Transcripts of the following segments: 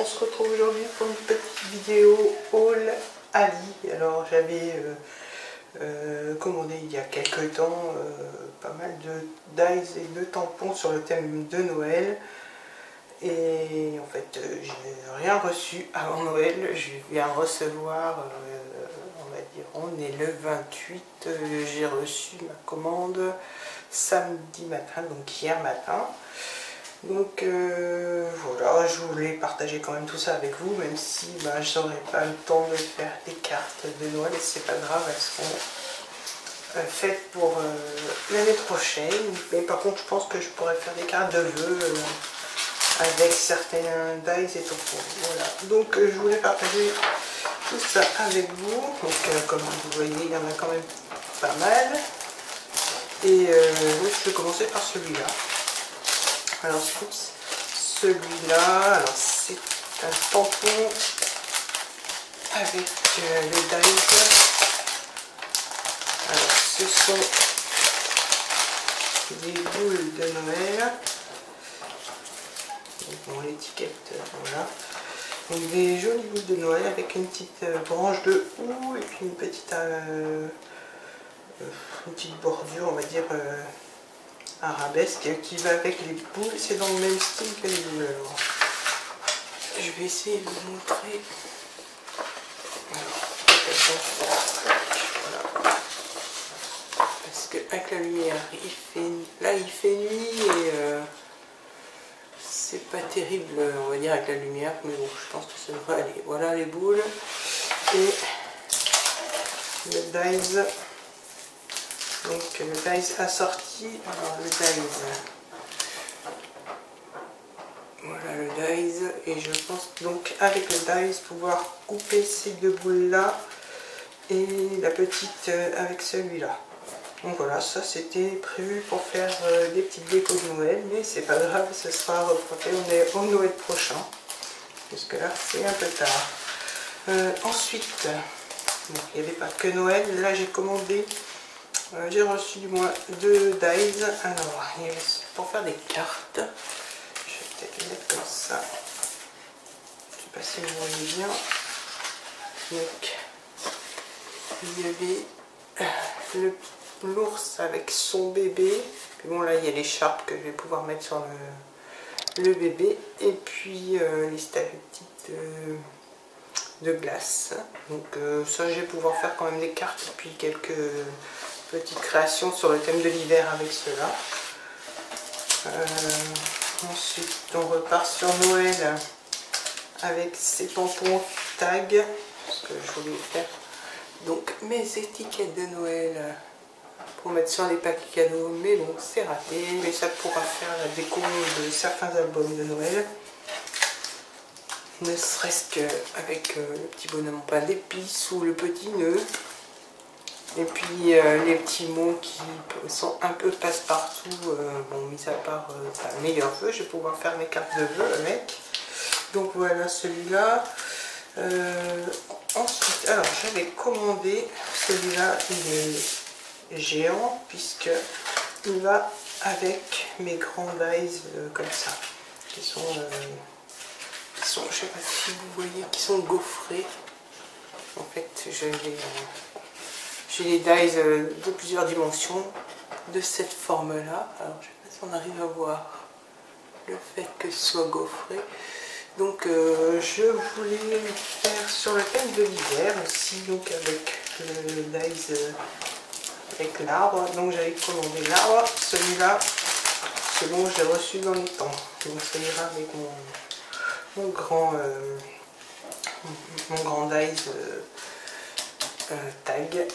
se retrouve aujourd'hui pour une petite vidéo haul Ali. Alors j'avais commandé il y a quelques temps pas mal de dies et de tampons sur le thème de Noël. Et en fait j'ai rien reçu avant Noël, je viens recevoir, on va dire, on est le 28, j'ai reçu ma commande samedi matin, donc hier matin. Donc voilà, je voulais partager quand même tout ça avec vous, même si je n'aurai pas le temps de faire des cartes de Noël, et c'est pas grave, elles seront faites pour l'année prochaine. Mais par contre, je pense que je pourrais faire des cartes de vœux avec certains dies et tampons. Voilà, donc je voulais partager tout ça avec vous. Donc comme vous voyez, il y en a quand même pas mal. Et je vais commencer par celui-là. Alors celui-là, c'est un tampon avec les dies. Alors ce sont des boules de Noël. Bon, l'étiquette, voilà. Donc des jolies boules de Noël avec une petite branche de houx et puis une petite bordure, on va dire, arabesque qui va avec les boules. C'est dans le même style que les boules. Alors, je vais essayer de vous montrer. Voilà. Parce que avec la lumière, il fait nuit et c'est pas terrible, on va dire, avec la lumière, mais bon, je pense que ça devrait aller. Voilà les boules et le dies. Donc le dies assorti. Alors le dies, voilà le dies, et je pense donc avec le dies pouvoir couper ces deux boules là et la petite avec celui-là. Donc voilà, ça c'était prévu pour faire des petites décos de Noël, mais c'est pas grave, ce sera reporté, on est au Noël prochain, parce que là c'est un peu tard. Ensuite, bon, il n'y avait pas que Noël, là j'ai commandé, j'ai reçu du moins 2 dies. Alors, pour faire des cartes, je vais peut-être les mettre comme ça, je sais pas si vous voyez bien. Donc, il y avait l'ours avec son bébé, puis bon là il y a l'écharpe que je vais pouvoir mettre sur le bébé, et puis les stalactites de glace. Donc ça je vais pouvoir faire quand même des cartes et puis quelques petites créations sur le thème de l'hiver avec cela. Ensuite on repart sur Noël avec ces tampons tag, parce que je voulais faire donc mes étiquettes de Noël pour mettre sur les paquets cadeaux, mais bon c'est raté, mais ça pourra faire la déco de certains albums de Noël, ne serait-ce qu'avec le petit bonhomme en pain d'épices ou le petit nœud, et puis les petits mots qui sont un peu passe-partout. Bon, mis à part meilleur vœu, je vais pouvoir faire mes cartes de vœux avec. Donc voilà celui-là. Ensuite, alors j'avais commandé celui-là, il est géant puisque il va avec mes grands dies comme ça, qui sont, je sais pas si vous voyez, qui sont gaufrés. En fait, j'ai les dies de plusieurs dimensions de cette forme là. Alors je sais pas si on arrive à voir le fait que ce soit gaufré. Donc je voulais faire sur le thème de l'hiver aussi, donc avec le dies avec l'arbre. Donc j'avais commandé l'arbre, celui-là c'est bon, je l'ai reçu dans les temps, donc ça ira avec mon grand dies tag.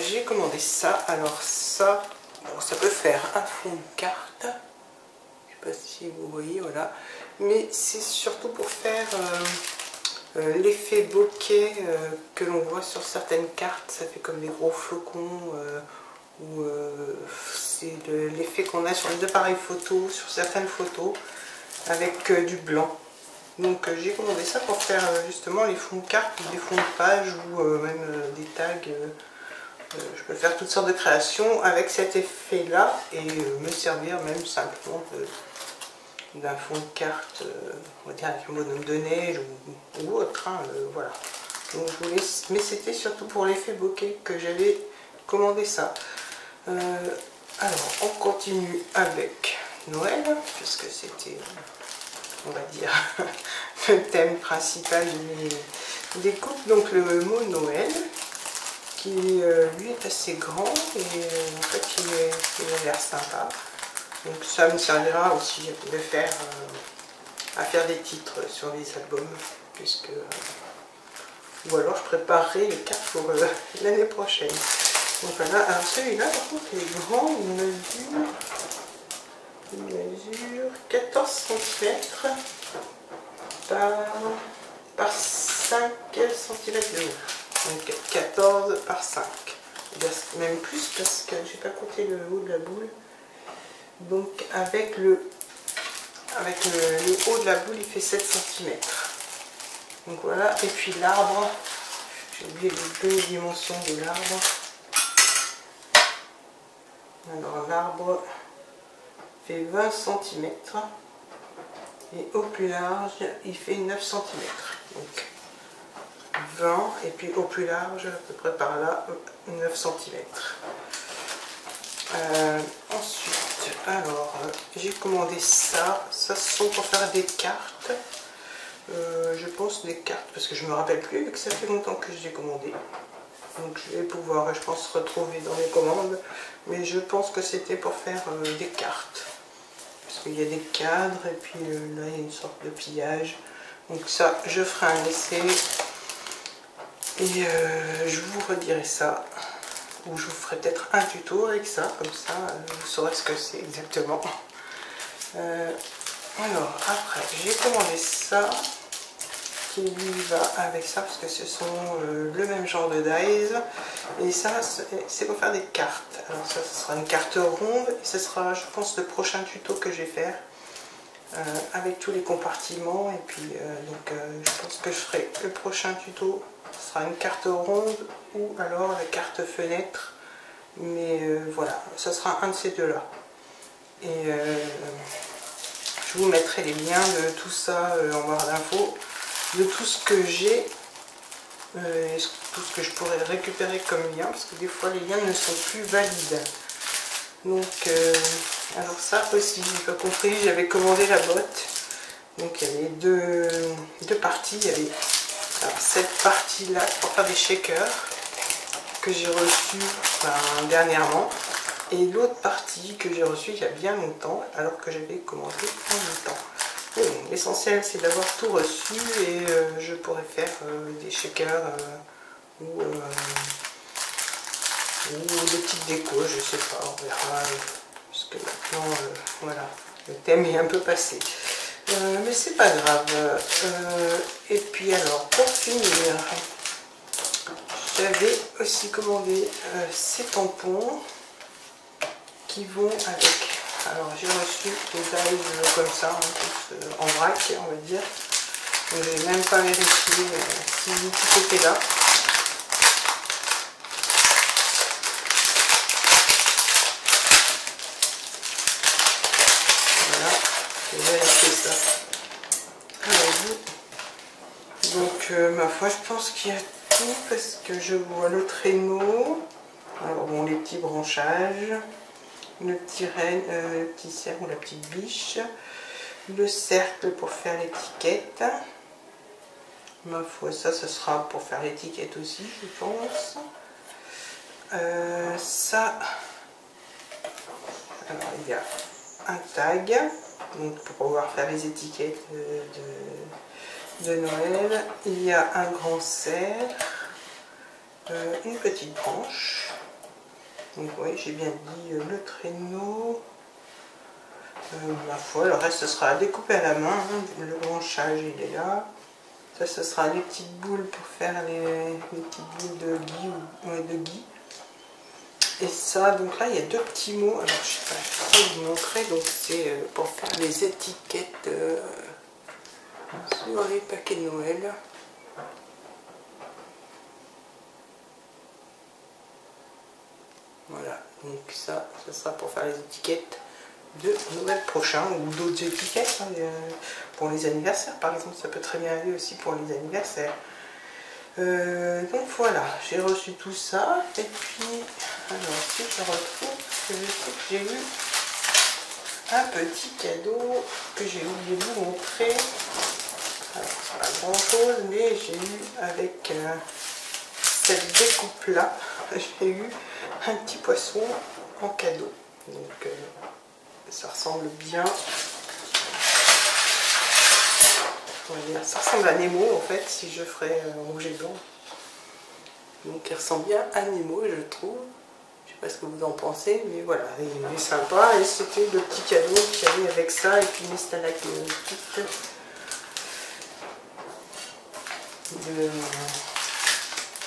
J'ai commandé ça. Alors ça, bon, ça peut faire un fond de carte, je sais pas si vous voyez, voilà, mais c'est surtout pour faire l'effet bokeh que l'on voit sur certaines cartes. Ça fait comme des gros flocons, ou c'est l'effet qu'on a sur les appareils photo, sur certaines photos, avec du blanc. Donc j'ai commandé ça pour faire justement les fonds de cartes, des fonds de page, ou même des tags. Je peux faire toutes sortes de créations avec cet effet là, et me servir même simplement d'un fond de carte, on va dire avec un bonhomme de neige ou autre, hein, voilà. Donc je vous laisse, mais c'était surtout pour l'effet bokeh que j'avais commandé ça. Alors on continue avec Noël, puisque c'était, on va dire, le thème principal des coupes. Donc le mot Noël, qui lui est assez grand et en fait il a l'air sympa. Donc ça me servira aussi de faire, à faire des titres sur les albums, puisque ou alors je préparerai les cartes pour l'année prochaine. Donc voilà, alors celui-là par contre il est grand, il mesure 14 cm par 5 cm de haut. Donc 14 par 5. Même plus parce que j'ai pas compté le haut de la boule. Donc avec le haut de la boule il fait 7 cm. Donc voilà, et puis l'arbre, j'ai oublié les deux dimensions de l'arbre. Alors l'arbre fait 20 cm et au plus large il fait 9 cm. Donc 20 et puis au plus large à peu près par là 9 cm. Ensuite, alors j'ai commandé ça. Ça ce sont pour faire des cartes. Je pense des cartes parce que je me rappelle plus vu que ça fait longtemps que je l'ai commandé. Donc je vais pouvoir, je pense, retrouver dans les commandes. Mais je pense que c'était pour faire des cartes. Parce qu'il y a des cadres et puis là il y a une sorte de pliage. Donc ça, je ferai un essai. Et je vous redirai ça. Ou je vous ferai peut-être un tuto avec ça. Comme ça, vous saurez ce que c'est exactement. Alors après, j'ai commandé ça. Qui lui va avec ça parce que ce sont le même genre de dies et ça c'est pour faire des cartes. Alors ça ce sera une carte ronde et ce sera je pense le prochain tuto que je vais faire avec tous les compartiments et puis je pense que je ferai le prochain tuto, ce sera une carte ronde ou alors la carte fenêtre, mais voilà, ce sera un de ces deux là et je vous mettrai les liens de tout ça en barre d'infos, de tout ce que j'ai, tout ce que je pourrais récupérer comme lien, parce que des fois les liens ne sont plus valides. Donc, alors ça aussi, j'ai pas compris, j'avais commandé la botte. Donc il y avait deux parties. Il y avait alors, cette partie-là pour faire des shakers que j'ai reçu dernièrement. Et l'autre partie que j'ai reçue il y a bien longtemps, alors que j'avais commandé en même temps. Bon, l'essentiel c'est d'avoir tout reçu et je pourrais faire des shakers ou des petites décos, je sais pas, on verra, parce que maintenant, voilà, le thème est un peu passé. Mais c'est pas grave. Et puis alors, pour finir, j'avais aussi commandé ces tampons qui vont avec. Alors j'ai reçu des dies comme ça, tous, en vrac on va dire. Donc j'ai même pas vérifié si tout était là. Voilà, j'ai vérifié ça. Donc ma foi je pense qu'il y a tout parce que je vois le traîneau. Alors bon, les petits branchages. Le petit renne, le petit cercle ou la petite biche, le cercle pour faire l'étiquette. Ma foi, ça, ce sera pour faire l'étiquette aussi, je pense. Ça, alors il y a un tag, donc pour pouvoir faire les étiquettes de Noël. Il y a un grand cerf, une petite branche. Donc oui, j'ai bien dit le traîneau. Ma foi, le reste ce sera découpé à la main. Hein. Le branchage il est là. Ça, ce sera les petites boules pour faire les petites boules de gui. Et ça, donc là il y a deux petits mots. Alors je sais pas, je vais vous montrer. Donc c'est pour faire les étiquettes sur les paquets de Noël. Voilà, donc ça sera pour faire les étiquettes de Noël prochain ou d'autres étiquettes hein, pour les anniversaires par exemple, ça peut très bien aller aussi pour les anniversaires. Donc voilà, j'ai reçu tout ça et puis alors si je retrouve, parce que je sais que j'ai eu un petit cadeau que j'ai oublié de vous montrer. Alors c'est pas grand chose mais j'ai eu avec cette découpe là, j'ai eu un petit poisson en cadeau. Donc ça ressemble bien. Ça ressemble à Nemo en fait si je ferais rouge et blanc. Donc il ressemble bien à Nemo je trouve. Je sais pas ce que vous en pensez mais voilà, il est sympa et c'était le petit cadeau qui allait avec ça et puis mes stalagmites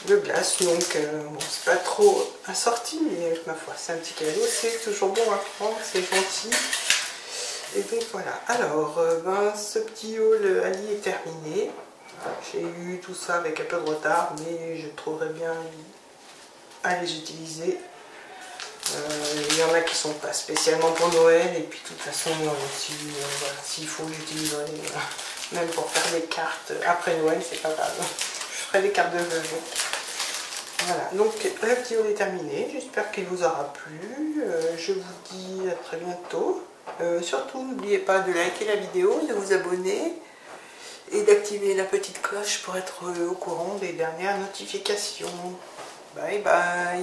de glace. Donc bon, c'est pas trop assorti mais ma foi c'est un petit cadeau, c'est toujours bon à prendre, c'est gentil. Et donc voilà, alors ce petit haul Ali est terminé. J'ai eu tout ça avec un peu de retard, mais je trouverais bien à les utiliser. Il y en a qui sont pas spécialement pour Noël, et puis de toute façon, s'il faut, j'utiliserai même pour faire des cartes après Noël, c'est pas grave. Je ferai des cartes de vœux. Voilà, donc le petit haul est terminé, j'espère qu'il vous aura plu. Je vous dis à très bientôt. Surtout n'oubliez pas de liker la vidéo, de vous abonner et d'activer la petite cloche pour être au courant des dernières notifications. Bye bye.